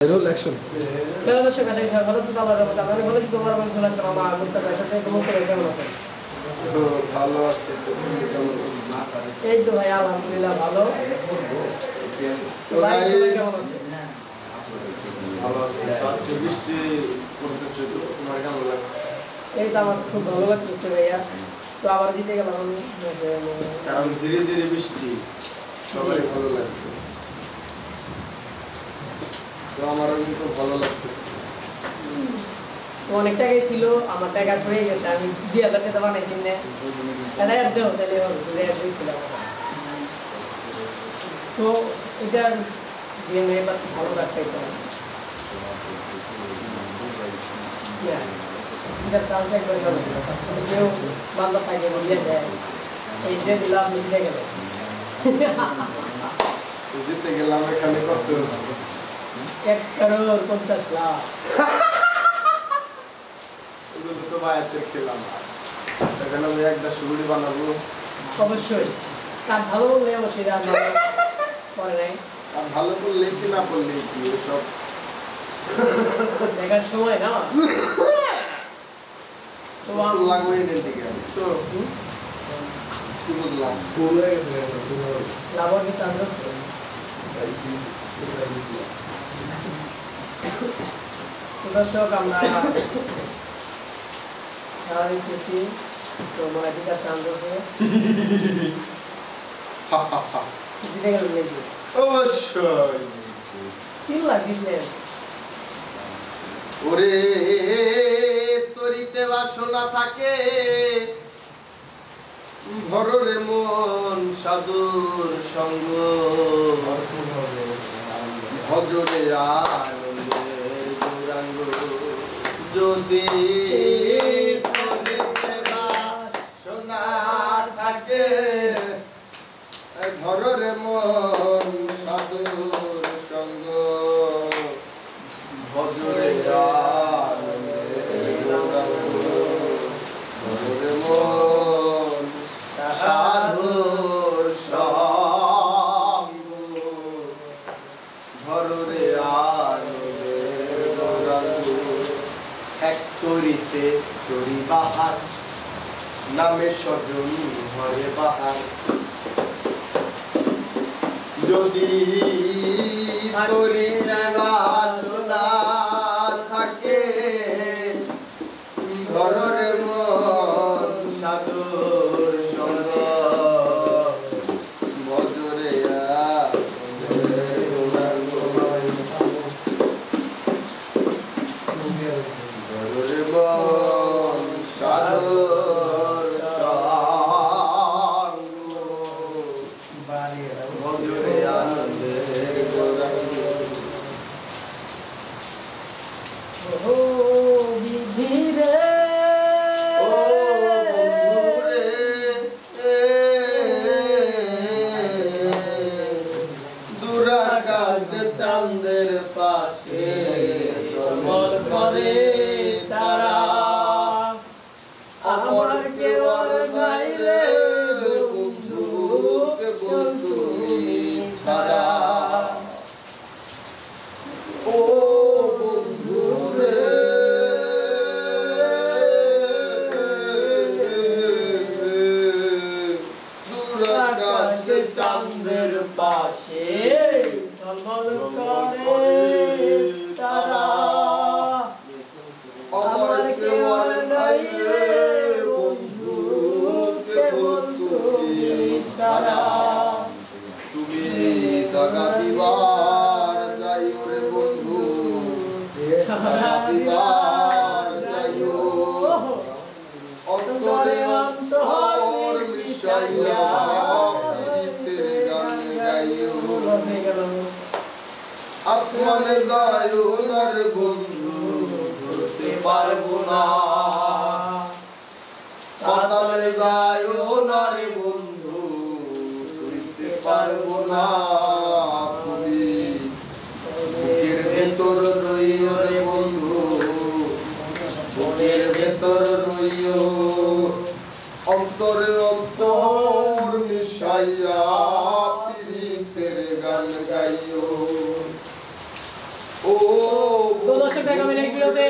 Roll action hello দর্শক, আশা করি ভালো আছেন। আমি বলেছি তোমার মনে চলে আসলাম আমার মুস্তাফার সাথে। কেমন আছেন? তো ভালো আছে। তো এই তো ভাই আলহামদুলিল্লাহ ভালো। তো ভাই সবাই গাইস কেমন আছে? ভালো আছে। আজকে বৃষ্টি পড়তেছে, তো তোমার কেমন লাগছে? এই তো আমার খুব ভালো লাগতেছে ভাইয়া। তো আবার জিতে গেলাম আমি। কারণ ধীরে ধীরে বৃষ্টি সবাই ভালো লাগছে, তো আমারও কিন্তু ভালো লাগতেছে। অনেক টাকাই ছিল, আমার টাকা হয়ে গেছে। আমি 2000 টাকা বানাইছি না, এটা অ্যাড দেওয়া তাহলে অ্যাড দিয়েছিলাম। তো এটা গেমে এবার ভালো লাগতেছে। এটা সাউন্ড একবার ভালো, কেউ বান্ধব থাকে বুঝিয়ে দেয়। এই যে দিলাম বুঝতে গেলে জিতে গেলাম এখানে কত 1,50,00,000। এগুলো তো বাইরে খেলাম, এখানে আমি একটা সুড়ি বানাবো। অবশ্যই কাজ ভালো বললে অবশ্যই রাত ভালো করে নাই। আর ভালো করলেই কি না করলেই কি, ওসব দেখার সময় না। তো লাগবেই নেই দিকে তো কি বুঝলাম লাভর কি চান্স আছে? দর্শক আমরা খেলা দেখতেছি, তো মনে ঠিক আছে চান্স আছে। জিতে গেল নাকি? অবশ্যই। 3 লাখ দিলেন। ওরে তরিতে বাসনা থাকে, ভররে মন সাধুর সঙ্গ, ভজরে আনন্দের গৌরাঙ্গ। যদি তরিতে বাসনা থাকে, ভররে মন সাধুর সঙ্গ, ভজরে আনন্দের গৌরাঙ্গ। ভজরে মন সাধুর সঙ্গ, ভজরে আনন্দের গৌরাঙ্গ। এক তরিতে তরি বাহার, নামে স্বজন হয়ে বাহার। যদি তরিতে বাসনা থাকে, ঘরের মন সাধুর সঙ্গ, ভজরে গৌরাঙ্গ। ভজরে মন সাধুর সঙ্গ, ভজরে আনন্দের গৌরাঙ্গ। ও বিধি রে, ও বন্ধুরে, দূরাকাশে চাঁদের পাশে ঝলমল করে তারা। আমার কেউ আর নাই রে বন্ধু, কেবল তুমি ছাড়া। ও বন্ধুরে, দূরাকাশে চাঁদের পাশে ঝলমল করে তারা। আমার কেউ আর নাই রে বন্ধু, কেবল তুমি ছাড়া। তুমি দাগা দিবার যাইও রে বন্ধু, দাগা দিবার যাইও, অন্তরে অন্তর মিশাইয়া প্রীতির গান গাইও। আসমানে যাইও না রে বন্ধু, ধরতে পারবো না। পাতালে যাইও না রে বন্ধু, ছুঁইতে পারবো না। তুমি বুকের ভেতর রইও রে বন্ধু, বুকের ভেতর রইও, অন্তরে অন্তর মিশাইয়া প্রীতির গান গাইও। ও থাকো কমেন্টগুলোতে।